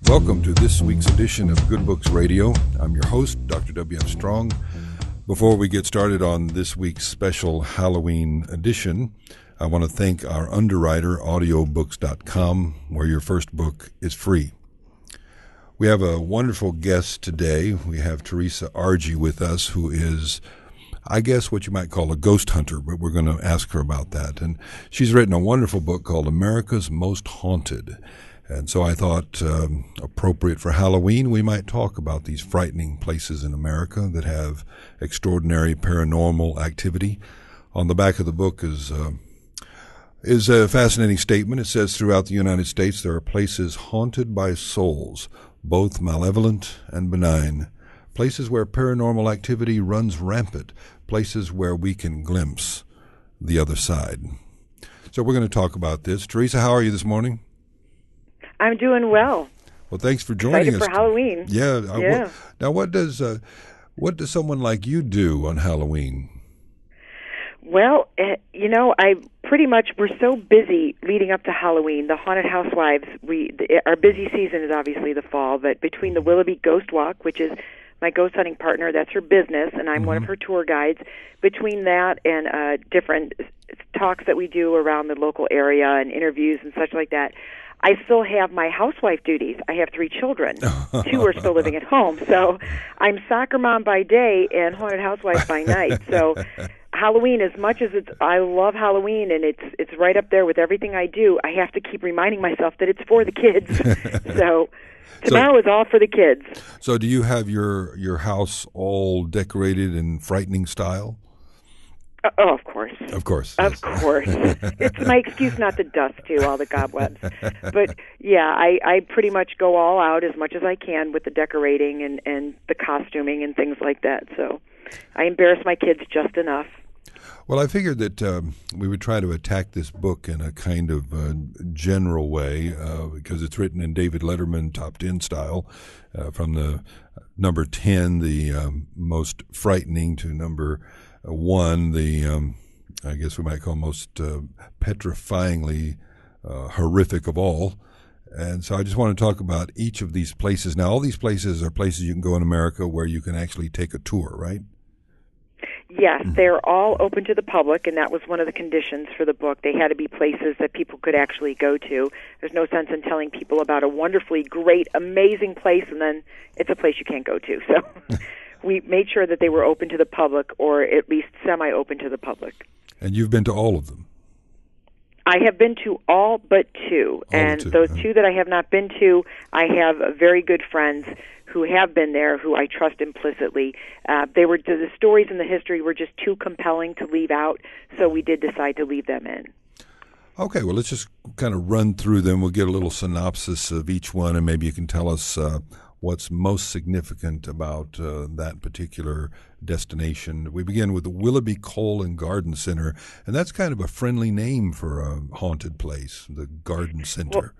Welcome to this week's edition of Good Books Radio. I'm your host, Dr. W.F. Strong. Before we get started on this week's special Halloween edition, I want to thank our underwriter, audiobooks.com, where your first book is free. We have a wonderful guest today. We have Teresa Argy with us, who is, I guess, what you might call a ghost hunter, but we're going to ask her about that. And she's written a wonderful book called America's Most Haunted. And so I thought, appropriate for Halloween, we might talk about these frightening places in America that have extraordinary paranormal activity. On the back of the book is a fascinating statement. It says, throughout the United States, there are places haunted by souls, both malevolent and benign, places where paranormal activity runs rampant, places where we can glimpse the other side. So we're going to talk about this. Teresa, how are you this morning? I'm doing well. Well, thanks for joining us. For Halloween. Yeah. Now, what does someone like you do on Halloween? Well, I pretty much, we're so busy leading up to Halloween. The Haunted Housewives, our busy season is obviously the fall, but between the Willoughby Ghost Walk, which is my ghost hunting partner, that's her business, and I'm one of her tour guides. Between that and different talks that we do around the local area and interviews and such like that, I still have my housewife duties. I have 3 children. 2 are still living at home. So I'm soccer mom by day and haunted housewife by night. So Halloween, as much as I love Halloween and it's right up there with everything I do, I have to keep reminding myself that it's for the kids. So tomorrow is all for the kids. So do you have your house all decorated in frightening style? Oh, of course. Of course. Of course. It's my excuse not to dust, too, all the cobwebs. But, yeah, I pretty much go all out as much as I can with the decorating and the costuming and things like that. So I embarrass my kids just enough. Well, I figured that we would try to attack this book in a kind of general way because it's written in David Letterman top 10 style from the number 10, the most frightening, to number 1, the I guess we might call most petrifyingly horrific of all. And so I just want to talk about each of these places. Now, all these places are places you can go in America where you can actually take a tour, right? Yes, they're all open to the public, and that was one of the conditions for the book. They had to be places that people could actually go to. There's no sense in telling people about a wonderfully great, amazing place, and then it's a place you can't go to. So we made sure that they were open to the public, or at least semi-open to the public. And you've been to all of them? I have been to all but 2. And those 2 that I have not been to, I have very good friends who have been there, who I trust implicitly. The stories and the history were just too compelling to leave out, so we did decide to leave them in. Okay, well, let's just kind of run through them. We'll get a little synopsis of each one, and maybe you can tell us what's most significant about that particular destination. We begin with the Willoughby Coal and Garden Center, and that's kind of a friendly name for a haunted place, the Garden Center.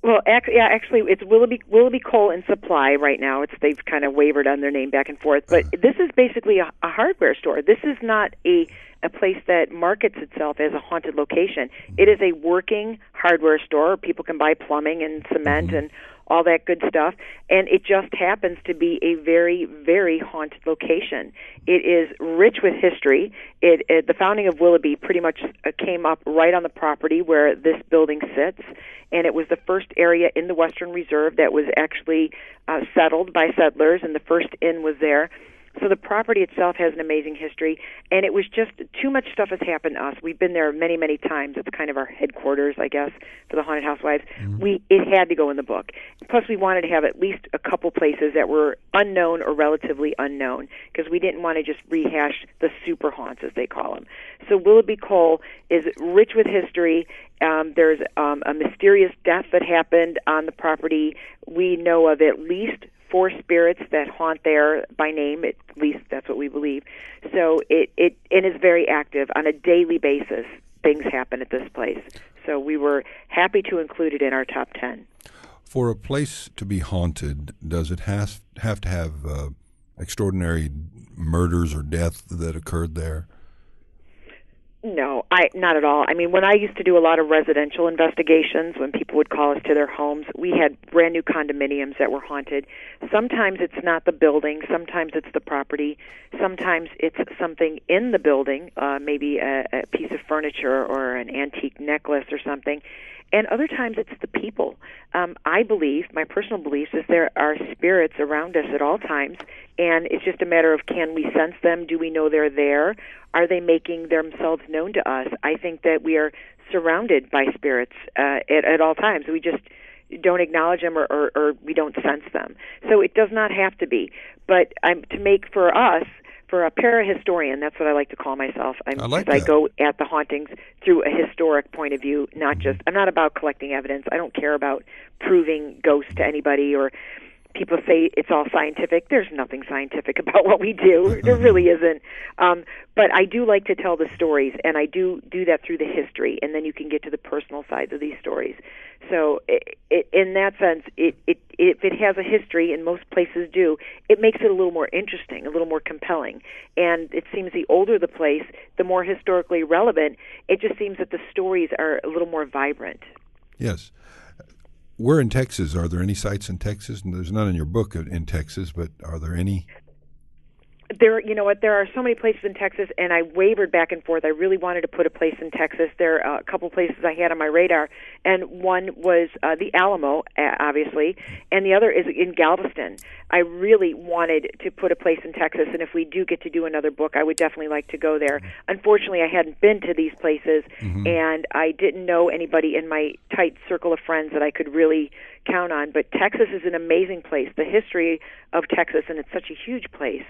Well, actually, it's Willoughby Coal and Supply right now. They've kind of wavered on their name back and forth, but this is basically a hardware store. This is not a place that markets itself as a haunted location. It is a working hardware store. People can buy plumbing and cement and all that good stuff, and it just happens to be a very, very haunted location. It is rich with history. The founding of Willoughby pretty much came up right on the property where this building sits, and it was the first area in the Western Reserve that was actually settled by settlers, and the first inn was there. So the property itself has an amazing history, and it was just too much stuff has happened to us. We've been there many, many times. It's kind of our headquarters, I guess, for the Haunted Housewives. It had to go in the book. Plus, we wanted to have at least a couple places that were unknown or relatively unknown, because we didn't want to just rehash the super haunts, as they call them. So Willoughby Coal is rich with history. There's a mysterious death that happened on the property. We know of at least 4 spirits that haunt there by name, at least that's what we believe. So it is very active on a daily basis. Things happen at this place. So we were happy to include it in our top 10. For a place to be haunted, does it have to have extraordinary murders or death that occurred there? No, not at all. I mean, when I used to do a lot of residential investigations, when people would call us to their homes, we had brand new condominiums that were haunted. Sometimes it's not the building, sometimes it's the property, sometimes it's something in the building, maybe a piece of furniture or an antique necklace or something. And other times it's the people. I believe, my personal belief is there are spirits around us at all times, and it's just a matter of, can we sense them? Do we know they're there? Are they making themselves known to us? I think that we are surrounded by spirits at all times. We just don't acknowledge them or we don't sense them. So it does not have to be. But to make for us, for a parahistorian, that's what I like to call myself. I go at the hauntings through a historic point of view, not just, I'm not about collecting evidence. I don't care about proving ghosts to anybody, or people say it's all scientific. There's nothing scientific about what we do. There really isn't. But I do like to tell the stories, and I do that through the history, and then you can get to the personal sides of these stories. So in that sense, if it has a history, and most places do, it makes it a little more interesting, a little more compelling. And it seems the older the place, the more historically relevant. It just seems that the stories are a little more vibrant. Yes. We're in Texas. Are there any sites in Texas? And there's none in your book in Texas, but are there any? You know what? There are so many places in Texas, and I wavered back and forth. I really wanted to put a place in Texas. There are a couple places I had on my radar, and one was the Alamo, obviously, and the other is in Galveston. I really wanted to put a place in Texas, and if we do get to do another book, I would definitely like to go there. Unfortunately, I hadn't been to these places, and I didn't know anybody in my tight circle of friends that I could really count on. But Texas is an amazing place. The history of Texas, and it's such a huge place.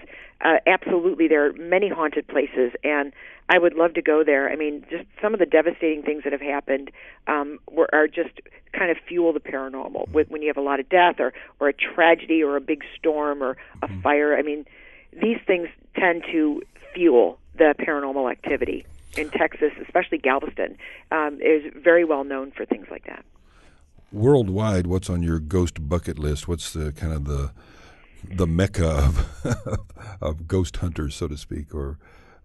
Absolutely, there are many haunted places, and I would love to go there. I mean, just some of the devastating things that have happened are just kind of fuel the paranormal. When you have a lot of death or a tragedy or a big storm or a fire, I mean, these things tend to fuel the paranormal activity. In Texas, especially Galveston, is very well known for things like that. Worldwide, what's on your ghost bucket list? What's the kind of the mecca of ghost hunters, so to speak, or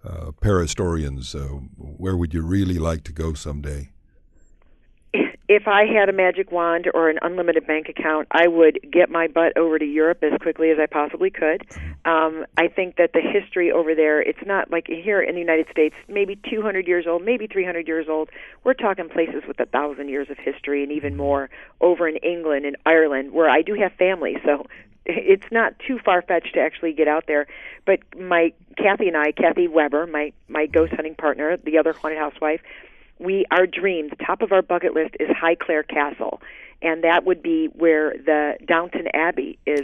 parahistorians? Where would you really like to go someday? If I had a magic wand or an unlimited bank account, I would get my butt over to Europe as quickly as I possibly could. I think that the history over there, it's not like here in the United States, maybe 200 years old, maybe 300 years old. We're talking places with 1,000 years of history and even more over in England and Ireland, where I do have family, so it's not too far-fetched to actually get out there. But Kathy Weber, my ghost hunting partner, the other haunted housewife, our dream, the top of our bucket list is Highclere Castle, and that would be where the Downton Abbey is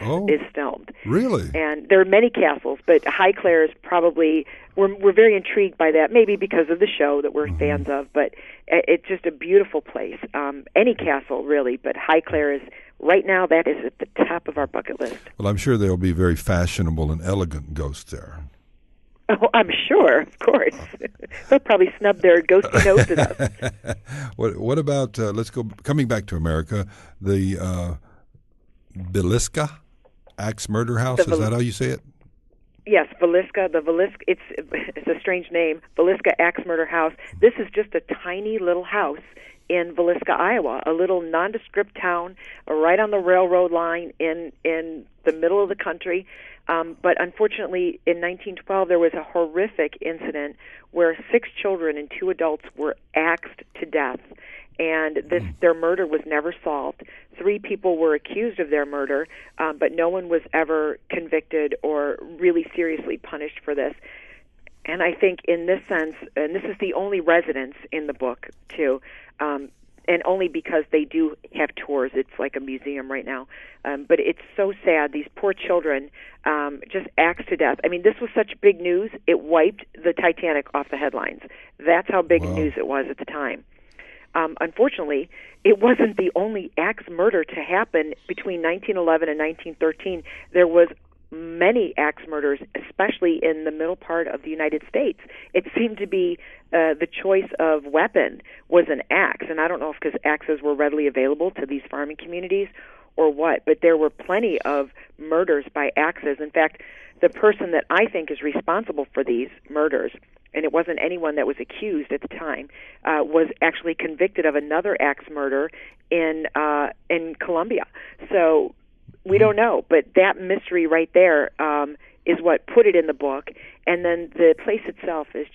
filmed. Really? And there are many castles, but Highclere is probably, we're very intrigued by that, maybe because of the show that we're fans of, but it's just a beautiful place. Any castle, really, but Highclere is, right now, that is at the top of our bucket list. Well, I'm sure there will be very fashionable and elegant ghosts there. Oh, I'm sure, of course. They'll probably snub their ghosty nose at us. What about, coming back to America, the Villisca Axe Murder House? Is that how you say it? Yes, Villisca. It's a strange name, Villisca Axe Murder House. This is just a tiny little house in Villisca, Iowa, a little nondescript town right on the railroad line in the middle of the country. But unfortunately, in 1912, there was a horrific incident where 6 children and 2 adults were axed to death, and their murder was never solved. 3 people were accused of their murder, but no one was ever convicted or really seriously punished for this. And I think in this sense, and this is the only residence in the book, too, and only because they do have tours. It's like a museum right now. But it's so sad. These poor children just axed to death. I mean, this was such big news, it wiped the Titanic off the headlines. That's how big news it was at the time. Unfortunately, it wasn't the only axe murder to happen between 1911 and 1913. There was many axe murders, especially in the middle part of the United States. It seemed to be the choice of weapon was an axe, and I don't know if because axes were readily available to these farming communities or what, but there were plenty of murders by axes. In fact, the person that I think is responsible for these murders and it wasn't anyone that was accused at the time, was actually convicted of another axe murder in Colombia. So we don't know, but that mystery right there is what put it in the book. And then the place itself is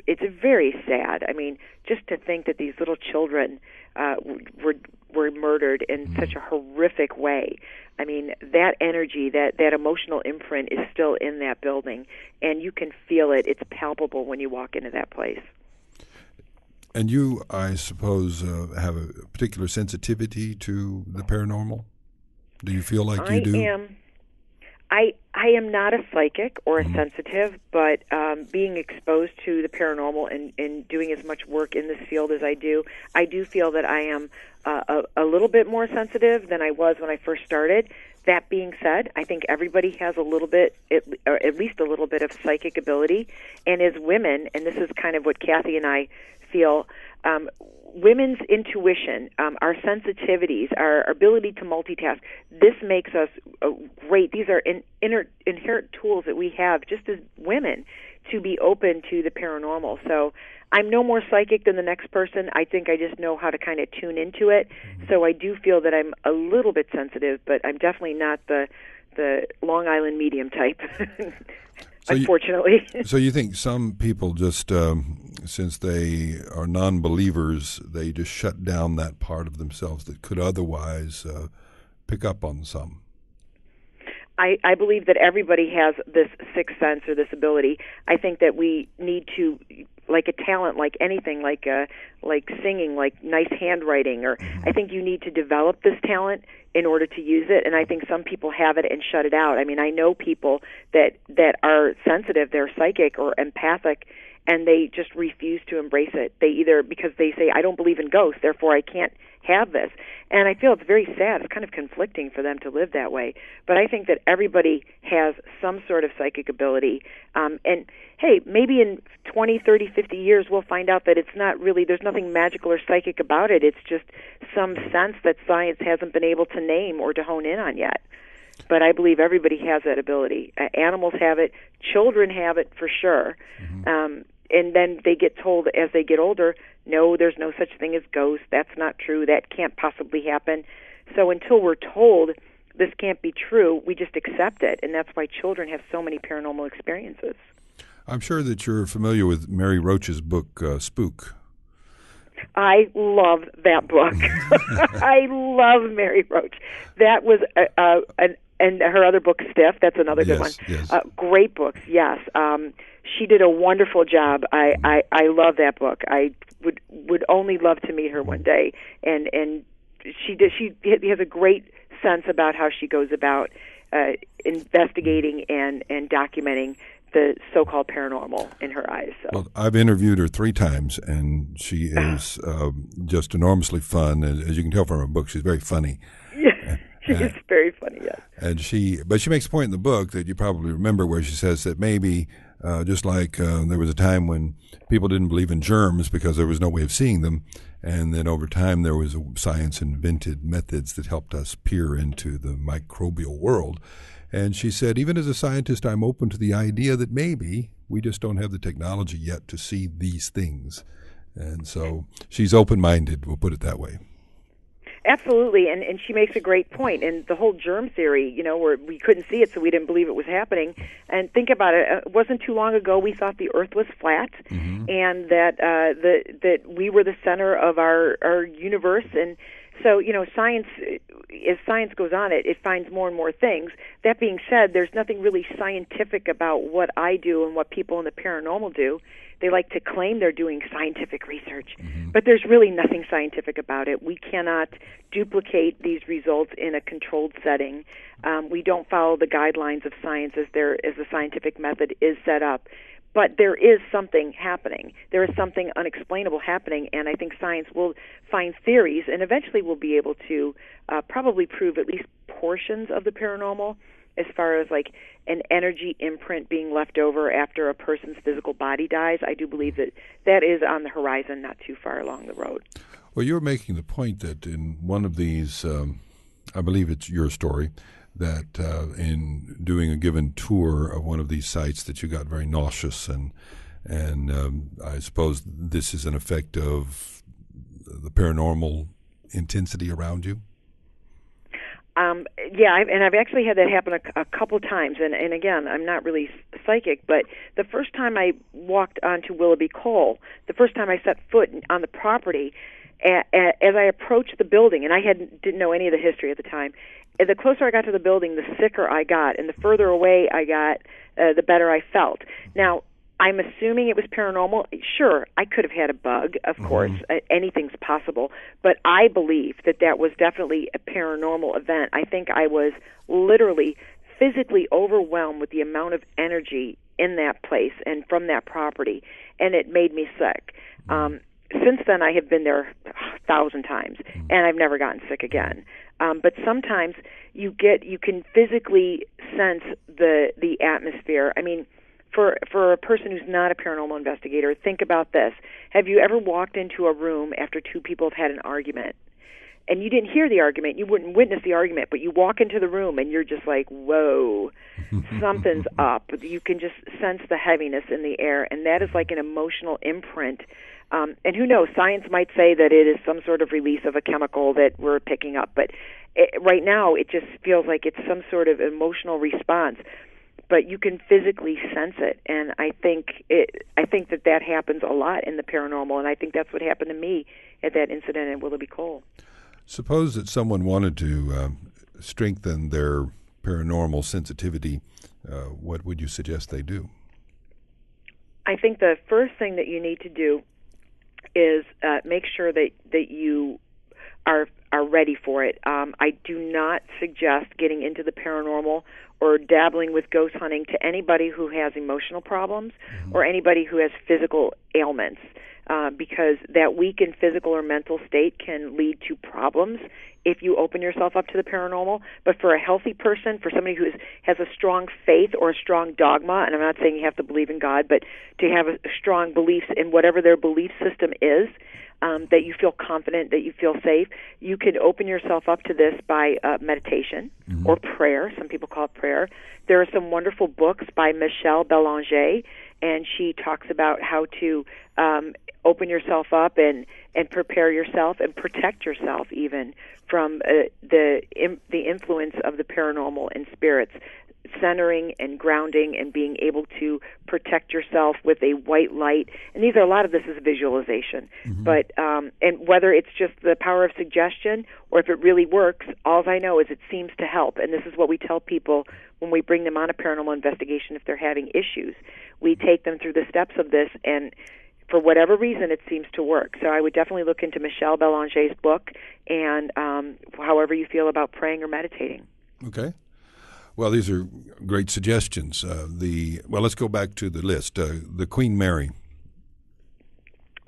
it's very sad. I mean, just to think that these little children were murdered in such a horrific way. I mean, that energy, that emotional imprint is still in that building, and you can feel it. It's palpable when you walk into that place. And you, I suppose, have a particular sensitivity to the paranormal? Do you feel like you do? I am not a psychic or a sensitive, but being exposed to the paranormal and doing as much work in this field as I do feel that I am a little bit more sensitive than I was when I first started. That being said, I think everybody has a little bit, or at least a little bit of psychic ability. And as women, and this is kind of what Kathy and I feel, women's intuition, our sensitivities, our ability to multitask, this makes us great. These are inherent tools that we have just as women to be open to the paranormal. So I'm no more psychic than the next person. I think I just know how to kind of tune into it. So I do feel that I'm a little bit sensitive, but I'm definitely not the Long Island medium type. So unfortunately. So you think some people just, since they are non-believers, they just shut down that part of themselves that could otherwise pick up on some? I believe that everybody has this sixth sense or this ability. I think that we need to, like a talent, like anything, like singing, like nice handwriting, or I think you need to develop this talent in order to use it. And I think some people have it and shut it out. I mean, I know people that are sensitive, they're psychic or empathic, and they just refuse to embrace it. They either, because they say, I don't believe in ghosts, therefore I can't have this. And I feel it's very sad. It's kind of conflicting for them to live that way. But I think that everybody has some sort of psychic ability. And, hey, maybe in 20, 30, 50 years we'll find out that it's not really, there's nothing magical or psychic about it. It's just some sense that science hasn't been able to name or to hone in on yet. But I believe everybody has that ability. Animals have it. Children have it for sure. And then they get told as they get older, no, there's no such thing as ghosts. That's not true. That can't possibly happen. So until we're told this can't be true, we just accept it. And that's why children have so many paranormal experiences. I'm sure that you're familiar with Mary Roach's book, Spook. I love that book. I love Mary Roach. That was and her other book, Stiff. That's another good one. Yes. Great books. Yes. She did a wonderful job. I love that book. I would only love to meet her one day. And she has a great sense about how she goes about investigating and documenting the so-called paranormal in her eyes. So. Well, I've interviewed her 3 times, and she is just enormously fun. As you can tell from her book, she's very funny. Yeah, she is very funny, yes. And she makes a point in the book that you probably remember where she says that maybe just like there was a time when people didn't believe in germs because there was no way of seeing them, and then over time there was science invented methods that helped us peer into the microbial world. And she said, even as a scientist, I'm open to the idea that maybe we just don't have the technology yet to see these things. And so she's open-minded, we'll put it that way. Absolutely, and she makes a great point. And the whole germ theory, where we couldn't see it, so we didn't believe it was happening. And think about it, it wasn't too long ago we thought the Earth was flat, and that that we were the center of our universe. And so, science, as science goes on, it finds more and more things. That being said, there's nothing really scientific about what I do and what people in the paranormal do. They like to claim they're doing scientific research, but there's really nothing scientific about it. We cannot duplicate these results in a controlled setting. We don't follow the guidelines of science as the scientific method is set up. But there is something happening. There is something unexplainable happening, and I think science will find theories, and eventually we'll be able to probably prove at least portions of the paranormal, as far as like an energy imprint being left over after a person's physical body dies. I do believe that is on the horizon, not too far along the road. Well, you're making the point that in one of these, I believe it's your story, that in doing a given tour of one of these sites that you got very nauseous and And I suppose this is an effect of the paranormal intensity around you? And I've actually had that happen a couple times. And again, I'm not really psychic, but the first time I walked onto Willoughby Cole, the first time I set foot on the property, as I approached the building, and I didn't know any of the history at the time, the closer I got to the building, the sicker I got, and the further away I got, the better I felt. Now, I'm assuming it was paranormal. Sure, I could have had a bug, of course. Anything's possible. But I believe that was definitely a paranormal event. I think I was literally physically overwhelmed with the amount of energy in that place and from that property, and it made me sick. Since then, I have been there 1,000 times, and I've never gotten sick again. But sometimes you can physically sense the atmosphere. I mean, for a person who's not a paranormal investigator, think about this. Have you ever walked into a room after two people have had an argument? And you didn't hear the argument, you wouldn't witness the argument, but you walk into the room and you're just like, whoa, something's up. You can just sense the heaviness in the air, and that is like an emotional imprint. And who knows, science might say that it is some sort of release of a chemical that we're picking up, but right now it just feels like it's some sort of emotional response. But you can physically sense it, and I think that happens a lot in the paranormal, and I think that's what happened to me at that incident in Willoughby Cole. Suppose that someone wanted to strengthen their paranormal sensitivity. What would you suggest they do? I think the first thing that you need to do is make sure that you are ready for it. I do not suggest getting into the paranormal or dabbling with ghost hunting to anybody who has emotional problems or anybody who has physical ailments, because that weakened physical or mental state can lead to problems if you open yourself up to the paranormal. But for a healthy person, for somebody who has a strong faith or a strong dogma, and I'm not saying you have to believe in God, but to have a strong beliefs in whatever their belief system is, that you feel confident, that you feel safe, you can open yourself up to this by meditation or prayer. Some people call it prayer. There are some wonderful books by Michelle Belanger, and she talks about how to open yourself up and prepare yourself and protect yourself even from the influence of the paranormal and spirits. Centering and grounding and being able to protect yourself with a white light. And a lot of this is visualization. But and whether it's just the power of suggestion or if it really works, all I know is it seems to help. And this is what we tell people when we bring them on a paranormal investigation if they're having issues. We take them through the steps of this, and for whatever reason, it seems to work. So I would definitely look into Michelle Belanger's book and however you feel about praying or meditating. Okay. Well, these are great suggestions. Let's go back to the list. The Queen Mary.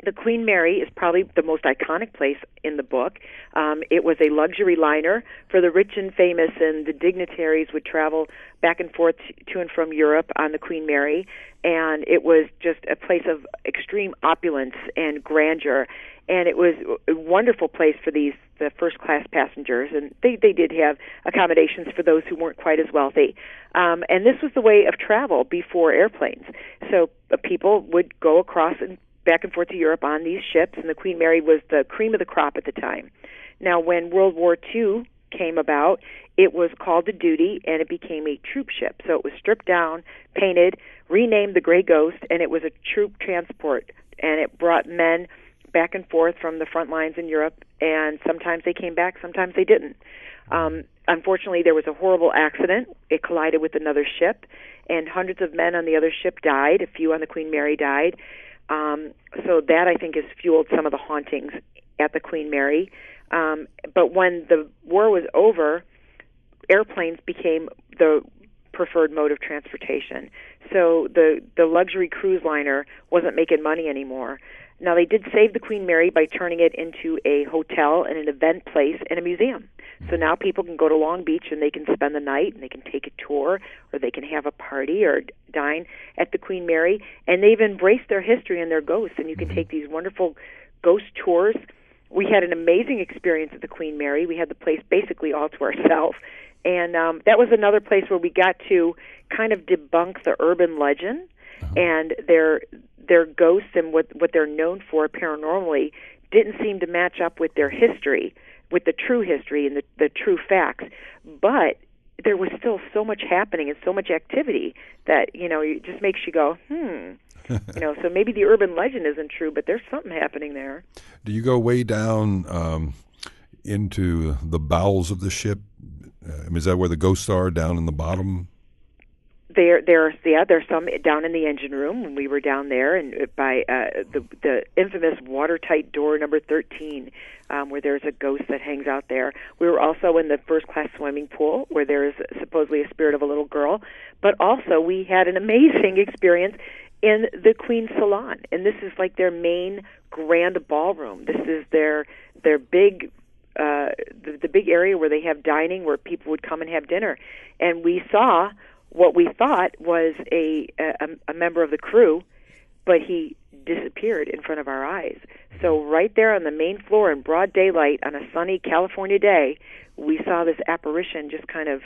The Queen Mary is probably the most iconic place in the book. It was a luxury liner for the rich and famous, and the dignitaries would travel back and forth to and from Europe on the Queen Mary, and it was just a place of extreme opulence and grandeur. And it was a wonderful place for the first-class passengers, and they did have accommodations for those who weren't quite as wealthy. And this was the way of travel before airplanes. So people would go across and back and forth to Europe on these ships, and the Queen Mary was the cream of the crop at the time. Now, when World War II came about, it was called to duty, and it became a troop ship. So it was stripped down, painted, renamed the Grey Ghost, and it was a troop transport, and it brought men back and forth from the front lines in Europe, and sometimes they came back, sometimes they didn't. Unfortunately, there was a horrible accident. It collided with another ship, and hundreds of men on the other ship died. A few on the Queen Mary died. So that, I think, has fueled some of the hauntings at the Queen Mary. But when the war was over, airplanes became the preferred mode of transportation. So the luxury cruise liner wasn't making money anymore. Now, they did save the Queen Mary by turning it into a hotel and an event place and a museum. So now people can go to Long Beach and they can spend the night and they can take a tour, or they can have a party or dine at the Queen Mary. And they've embraced their history and their ghosts, and you can take these wonderful ghost tours. We had an amazing experience at the Queen Mary. We had the place basically all to ourselves. And that was another place where we got to kind of debunk the urban legend. And their ghosts and what they're known for paranormally didn't seem to match up with their history, with the true history and the true facts. But there was still so much happening and so much activity that, it just makes you go, so maybe the urban legend isn't true, but there's something happening there. Do you go way down into the bowels of the ship? Is that where the ghosts are, down in the bottom? There's some down in the engine room when we were down there, and by the infamous watertight door number 13, where there's a ghost that hangs out there. We were also in the first-class swimming pool, where there is supposedly a spirit of a little girl. But also, we had an amazing experience in the Queen's Salon, and this is like their main grand ballroom. This is their big. The big area where they have dining, where people would come and have dinner, and we saw what we thought was a member of the crew, but he disappeared in front of our eyes. So right there on the main floor in broad daylight on a sunny California day, we saw this apparition just kind of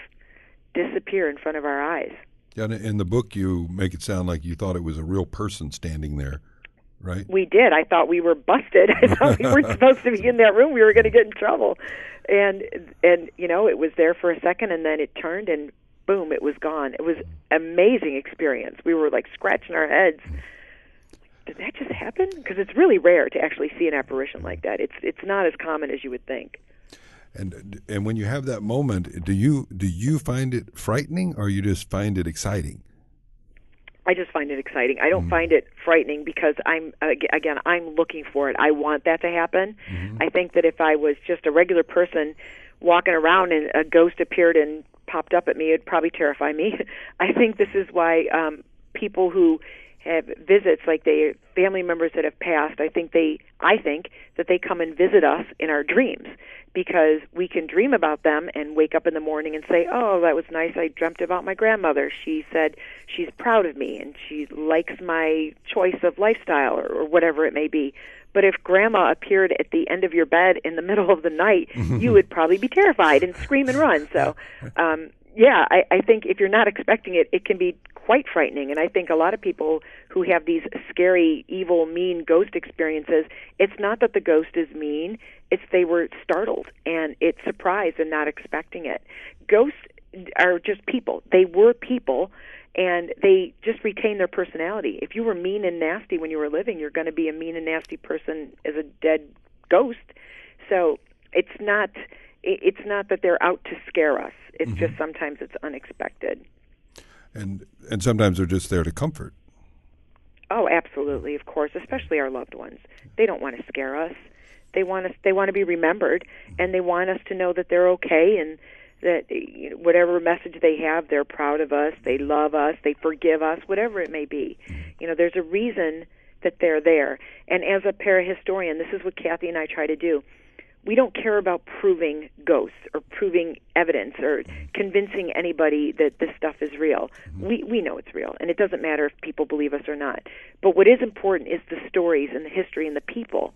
disappear in front of our eyes. Yeah, in the book you make it sound like you thought it was a real person standing there, right? We did. I thought we were busted. I thought we weren't supposed to be in that room. We were going to get in trouble. And it was there for a second, and then it turned, and boom, it was gone. It was an amazing experience. We were like scratching our heads. Did that just happen? Because it's really rare to actually see an apparition like that. It's not as common as you would think. And when you have that moment, do you find it frightening, or you just find it exciting? I just find it exciting. I don't find it frightening because I'm looking for it. I want that to happen. Mm-hmm. I think that if I was just a regular person walking around and a ghost appeared and popped up at me, it'd probably terrify me. I think this is why people who have visits, like family members that have passed, I think that they come and visit us in our dreams, because we can dream about them and wake up in the morning and say, oh, that was nice. I dreamt about my grandmother. She said she's proud of me and she likes my choice of lifestyle, or whatever it may be. But if grandma appeared at the end of your bed in the middle of the night, you would probably be terrified and scream and run. So, I think if you're not expecting it, it can be quite frightening. And I think a lot of people who have these scary, evil, mean ghost experiences, it's not that the ghost is mean, it's they were startled and it's surprised and not expecting it. Ghosts are just people. They were people, and they just retain their personality. If you were mean and nasty when you were living, you're going to be a mean and nasty person as a dead ghost. So it's not that they're out to scare us. It's just sometimes it's unexpected. And sometimes they're just there to comfort. Oh, absolutely, of course, especially our loved ones. They don't want to scare us. They want to be remembered, and they want us to know that they're okay, and that whatever message they have, they're proud of us, they love us, they forgive us, whatever it may be. There's a reason that they're there. And as a parahistorian, this is what Kathy and I try to do. We don't care about proving ghosts or proving evidence or convincing anybody that this stuff is real. We know it's real, and it doesn't matter if people believe us or not. But what is important is the stories and the history and the people.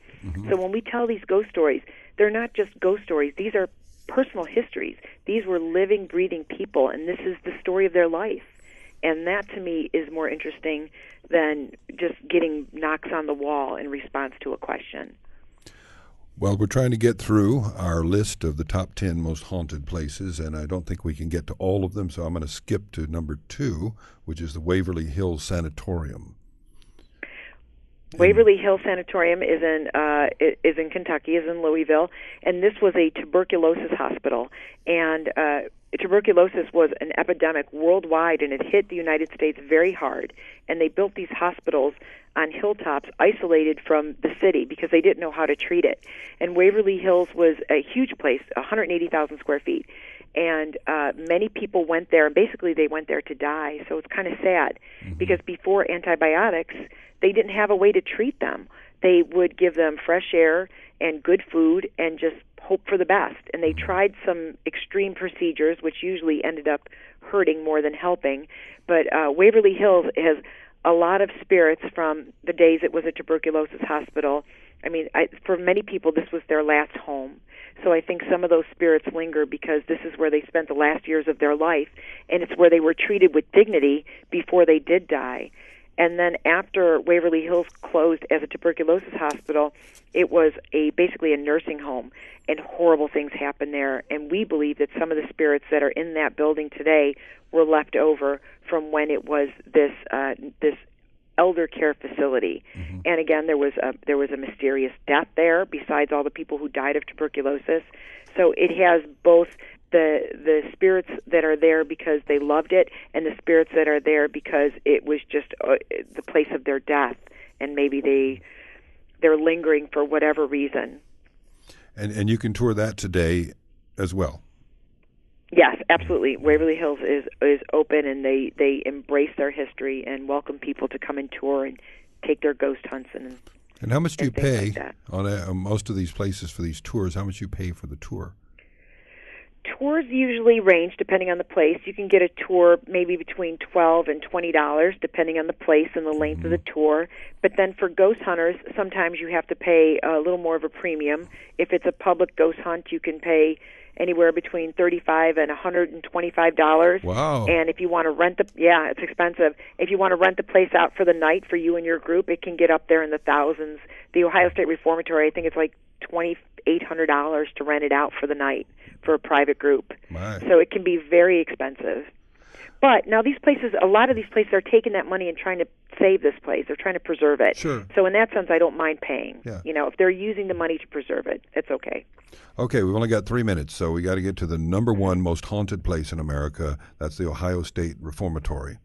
So when we tell these ghost stories, they're not just ghost stories. These are personal histories. These were living, breathing people, and this is the story of their life. And that, to me, is more interesting than just getting knocks on the wall in response to a question. Well, we're trying to get through our list of the top 10 most haunted places, and I don't think we can get to all of them, so I'm going to skip to number 2, which is the Waverly Hills Sanatorium. Waverly Hills Sanatorium is in Kentucky, is in Louisville, and this was a tuberculosis hospital. And tuberculosis was an epidemic worldwide, and it hit the United States very hard. And they built these hospitals on hilltops isolated from the city because they didn't know how to treat it. And Waverly Hills was a huge place, 180,000 square feet. And many people went there, and basically they went there to die. So it's kind of sad because before antibiotics, they didn't have a way to treat them. They would give them fresh air and good food and just hope for the best. And they tried some extreme procedures, which usually ended up hurting more than helping. But Waverly Hills has a lot of spirits from the days it was a tuberculosis hospital. I mean, for many people, this was their last home. So I think some of those spirits linger because this is where they spent the last years of their life, and it's where they were treated with dignity before they did die. And then after Waverly Hills closed as a tuberculosis hospital, it was basically a nursing home, and horrible things happened there. And we believe that some of the spirits that are in that building today were left over from when it was this elder care facility. Mm-hmm. And again, there was a mysterious death there besides all the people who died of tuberculosis. So it has both the spirits that are there because they loved it, and the spirits that are there because it was just the place of their death, and maybe they're lingering for whatever reason. And you can tour that today as well. Yes, absolutely. Waverly Hills is open, and they embrace their history and welcome people to come and tour and take their ghost hunts and how much do you pay like on most of these places for these tours? How much do you pay for the tour? Tours usually range depending on the place. You can get a tour maybe between $12 and $20 depending on the place and the length of the tour. But then for ghost hunters, sometimes you have to pay a little more of a premium. If it's a public ghost hunt, you can pay anywhere between $35 and $125. Wow. And if you want to rent it's expensive. If you want to rent the place out for the night for you and your group, it can get up there in the thousands. The Ohio State Reformatory, I think it's like $2,800 to rent it out for the night for a private group. My. So it can be very expensive. But now a lot of these places are taking that money and trying to save this place. They're trying to preserve it. Sure. So in that sense, I don't mind paying. Yeah. If they're using the money to preserve it, it's okay. Okay, we've only got 3 minutes, so we got to get to the number one most haunted place in America. That's the Ohio State Reformatory.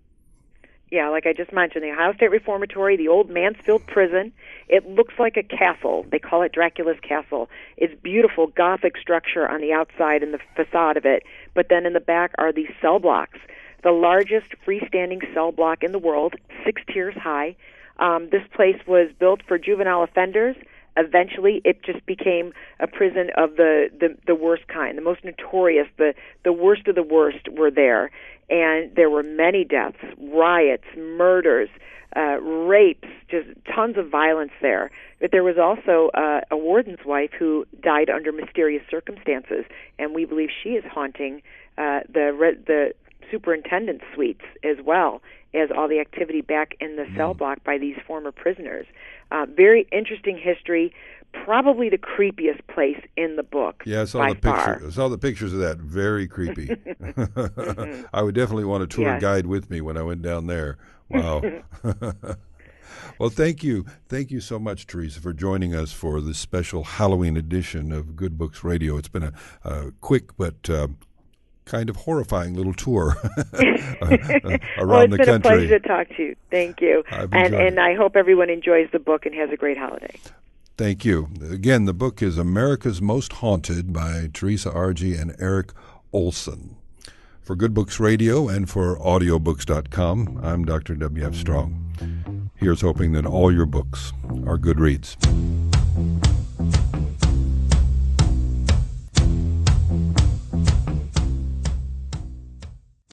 Yeah, like I just mentioned, the Ohio State Reformatory, the old Mansfield prison. It looks like a castle. They call it Dracula's Castle. It's beautiful Gothic structure on the outside and the facade of it, but then in the back are these cell blocks. The largest freestanding cell block in the world, 6 tiers high. This place was built for juvenile offenders. Eventually, it just became a prison of the worst kind, the most notorious, the worst of the worst were there. And there were many deaths, riots, murders, rapes, just tons of violence there. But there was also a warden's wife who died under mysterious circumstances, and we believe she is haunting the superintendent's suites as well as all the activity back in the cell block by these former prisoners. Very interesting history, probably the creepiest place in the book. Yeah, I saw the pictures of that. Very creepy. I would definitely want a tour guide with me when I went down there. Wow. Well, thank you so much, Teresa, for joining us for this special Halloween edition of Good Books Radio. It's been a quick but kind of horrifying little tour around the country. It's been a pleasure to talk to you. Thank you. And I hope everyone enjoys the book and has a great holiday. Thank you. Again, the book is America's Most Haunted by Teresa Argy and Eric Olson. For Good Books Radio and for audiobooks.com, I'm Dr. W.F. Strong. Here's hoping that all your books are good reads.